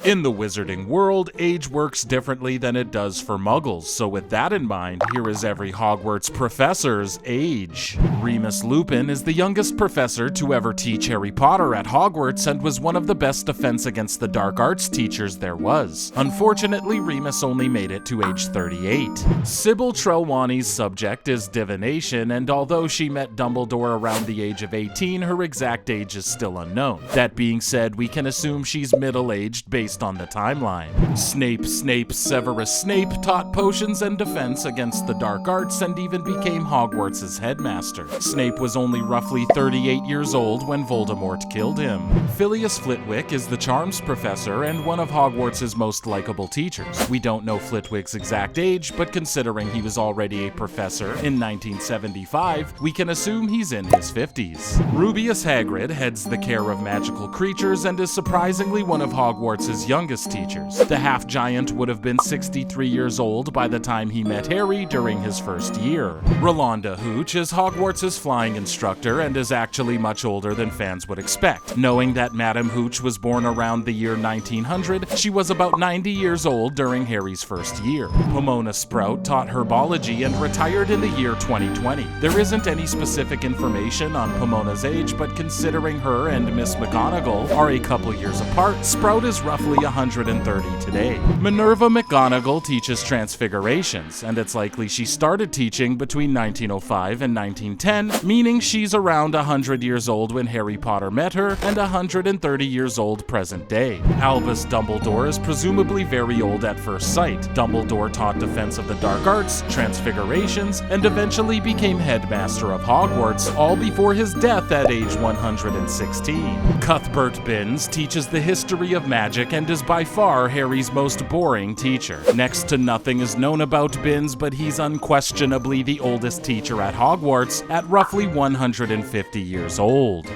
In the wizarding world, age works differently than it does for Muggles, so with that in mind, here is every Hogwarts professor's age. Remus Lupin is the youngest professor to ever teach Harry Potter at Hogwarts and was one of the best Defense Against the Dark Arts teachers there was. Unfortunately, Remus only made it to age 38. Sybil Trelawney's subject is divination, and although she met Dumbledore around the age of 18, her exact age is still unknown. That being said, we can assume she's middle-aged based on the timeline. Severus Snape taught potions and defense against the dark arts and even became Hogwarts' headmaster. Snape was only roughly 38 years old when Voldemort killed him. Filius Flitwick is the charms professor and one of Hogwarts' most likable teachers. We don't know Flitwick's exact age, but considering he was already a professor in 1975, we can assume he's in his 50s. Rubeus Hagrid heads the care of magical creatures and is surprisingly one of Hogwarts' youngest teachers. The half-giant would have been 63 years old by the time he met Harry during his first year. Rolanda Hooch is Hogwarts' flying instructor and is actually much older than fans would expect. Knowing that Madame Hooch was born around the year 1900, she was about 90 years old during Harry's first year. Pomona Sprout taught herbology and retired in the year 2020. There isn't any specific information on Pomona's age, but considering her and Miss McGonagall are a couple years apart, Sprout is roughly 130 today. Minerva McGonagall teaches transfigurations, and it's likely she started teaching between 1905 and 1910, meaning she's around 100 years old when Harry Potter met her and 130 years old present day. Albus Dumbledore is presumably very old at first sight. Dumbledore taught Defense of the Dark Arts, Transfigurations, and eventually became headmaster of Hogwarts, all before his death at age 116. Cuthbert Binns teaches the history of magic and is by far Harry's most boring teacher. Next to nothing is known about Binns, but he's unquestionably the oldest teacher at Hogwarts at roughly 150 years old.